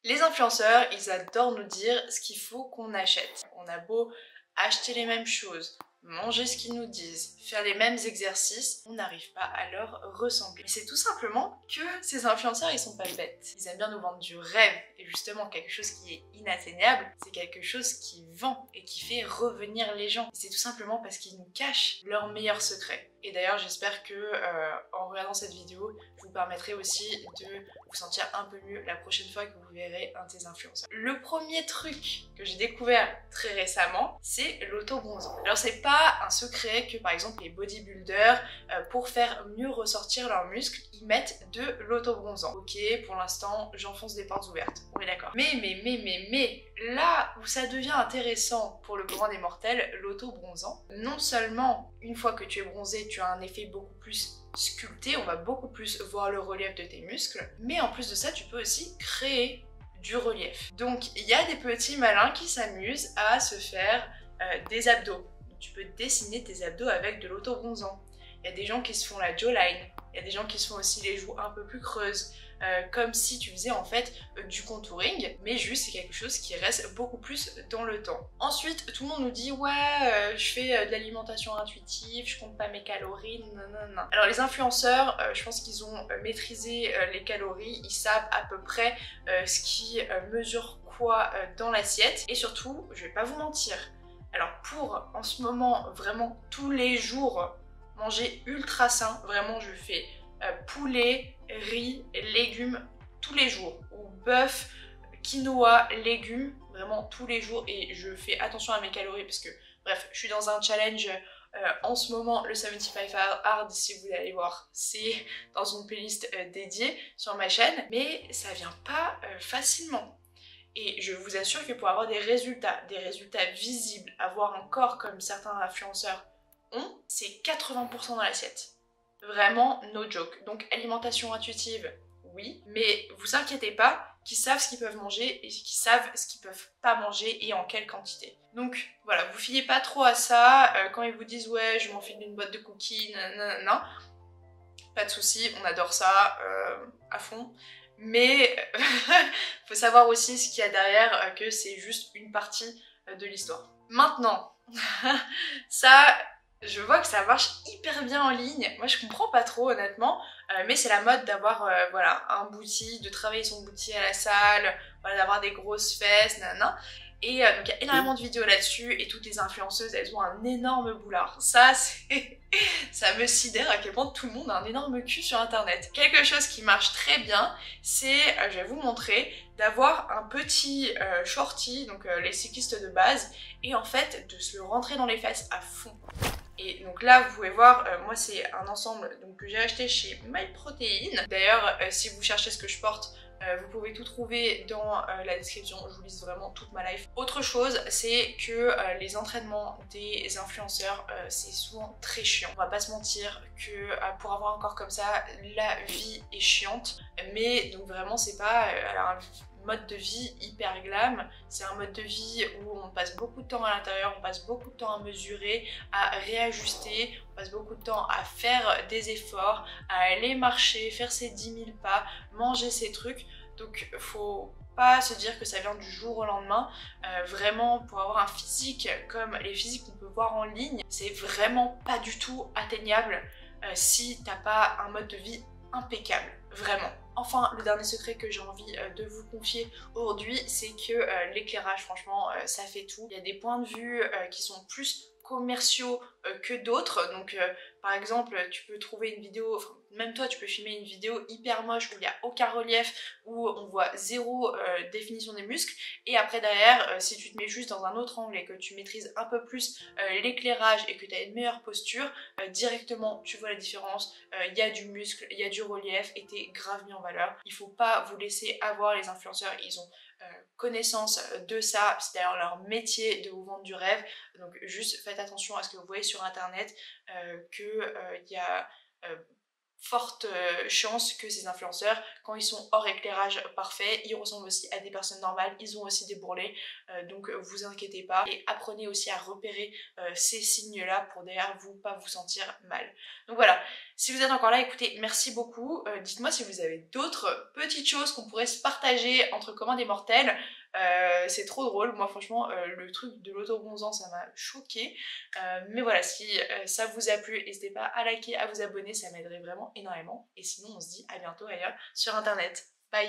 Les influenceurs, ils adorent nous dire ce qu'il faut qu'on achète. On a beau acheter les mêmes choses, manger ce qu'ils nous disent, faire les mêmes exercices, on n'arrive pas à leur ressembler. Mais c'est tout simplement que ces influenceurs, ils sont pas bêtes. Ils aiment bien nous vendre du rêve. Et justement, quelque chose qui est inatteignable, c'est quelque chose qui vend et qui fait revenir les gens. Et c'est tout simplement parce qu'ils nous cachent leurs meilleurs secrets. Et d'ailleurs, j'espère que en regardant cette vidéo, je vous permettrai aussi de vous sentir un peu mieux la prochaine fois que vous verrez un de ces influenceurs. Le premier truc que j'ai découvert très récemment, c'est l'auto-bronzant. Alors c'est pas un secret que par exemple les bodybuilders, pour faire mieux ressortir leurs muscles, ils mettent de l'auto-bronzant. Ok, pour l'instant, j'enfonce des portes ouvertes, on est d'accord. Mais, là où ça devient intéressant pour le commun des mortels, l'auto-bronzant, non seulement une fois que tu es bronzé, tu as un effet beaucoup plus sculpté, on va beaucoup plus voir le relief de tes muscles, mais en plus de ça, tu peux aussi créer du relief. Donc il y a des petits malins qui s'amusent à se faire des abdos. Donc, tu peux dessiner tes abdos avec de l'auto-bronzant. Il y a des gens qui se font la jawline, il y a des gens qui se font aussi les joues un peu plus creuses, comme si tu faisais en fait du contouring, mais juste c'est quelque chose qui reste beaucoup plus dans le temps. Ensuite, tout le monde nous dit ouais, je fais de l'alimentation intuitive, je compte pas mes calories, non. Alors les influenceurs, je pense qu'ils ont maîtrisé les calories, ils savent à peu près ce qui mesure quoi dans l'assiette, et surtout, je vais pas vous mentir, alors pour en ce moment vraiment tous les jours manger ultra sain, vraiment je fais poulet, riz, légumes tous les jours, ou bœuf, quinoa, légumes, vraiment tous les jours, et je fais attention à mes calories parce que bref, je suis dans un challenge en ce moment, le 75 Hard, si vous voulez aller voir, c'est dans une playlist dédiée sur ma chaîne, mais ça vient pas facilement. Et je vous assure que pour avoir des résultats visibles, avoir un corps comme certains influenceurs ont, c'est 80% dans l'assiette. Vraiment, no joke. Donc alimentation intuitive, oui, mais vous inquiétez pas, qu'ils savent ce qu'ils peuvent manger et qu'ils savent ce qu'ils peuvent pas manger et en quelle quantité. Donc voilà, vous fiez pas trop à ça, quand ils vous disent ouais, je m'enfile d'une boîte de cookies, non, pas de souci, on adore ça à fond. Mais faut savoir aussi ce qu'il y a derrière, que c'est juste une partie de l'histoire. Maintenant, ça, je vois que ça marche hyper bien en ligne. Moi, je comprends pas trop, honnêtement, mais c'est la mode d'avoir voilà, un booty, de travailler son booty à la salle, voilà, d'avoir des grosses fesses, nanana. Et donc il y a énormément de vidéos là-dessus et toutes les influenceuses, elles ont un énorme boulard. Ça, c'est... ça me sidère à quel point tout le monde a un énorme cul sur internet. Quelque chose qui marche très bien, c'est, je vais vous montrer, d'avoir un petit shorty, donc les cyclistes de base, et en fait de se le rentrer dans les fesses à fond. Et donc là, vous pouvez voir, moi c'est un ensemble donc, que j'ai acheté chez MyProtein. D'ailleurs, si vous cherchez ce que je porte, vous pouvez tout trouver dans la description, je vous liste vraiment toute ma life. Autre chose, c'est que les entraînements des influenceurs, c'est souvent très chiant. On va pas se mentir que pour avoir un corps comme ça, la vie est chiante. Mais donc vraiment, c'est pas un mode de vie hyper glam, c'est un mode de vie où on passe beaucoup de temps à l'intérieur, on passe beaucoup de temps à mesurer, à réajuster, on passe beaucoup de temps à faire des efforts, à aller marcher, faire ses 10 000 pas, manger ses trucs. Donc faut pas se dire que ça vient du jour au lendemain. Vraiment, pour avoir un physique comme les physiques qu'on peut voir en ligne, c'est vraiment pas du tout atteignable si t'as pas un mode de vie impeccable, vraiment. Enfin, le dernier secret que j'ai envie de vous confier aujourd'hui, c'est que l'éclairage, franchement, ça fait tout. Il y a des points de vue qui sont plus commerciaux que d'autres. Donc par exemple, tu peux trouver une vidéo, enfin, même toi tu peux filmer une vidéo hyper moche où il n'y a aucun relief, où on voit zéro définition des muscles, et après derrière, si tu te mets juste dans un autre angle et que tu maîtrises un peu plus l'éclairage et que tu as une meilleure posture, directement tu vois la différence, il y a du muscle, il y a du relief et t'es grave mis en valeur. Il faut pas vous laisser avoir, les influenceurs, ils ont connaissance de ça, c'est d'ailleurs leur métier de vous vendre du rêve, donc juste faites attention à ce que vous voyez sur internet, qu'il y a forte chance que ces influenceurs, quand ils sont hors éclairage parfait, ils ressemblent aussi à des personnes normales, ils ont aussi des bourrelets, donc vous inquiétez pas. Et apprenez aussi à repérer ces signes-là pour derrière vous pas vous sentir mal. Donc voilà, si vous êtes encore là, écoutez, merci beaucoup. Dites-moi si vous avez d'autres petites choses qu'on pourrait se partager entre communs des mortels. C'est trop drôle, moi franchement le truc de l'autobronzant ça m'a choquée. Mais voilà, si ça vous a plu, n'hésitez pas à liker, à vous abonner, ça m'aiderait vraiment énormément. Et sinon on se dit à bientôt ailleurs sur internet.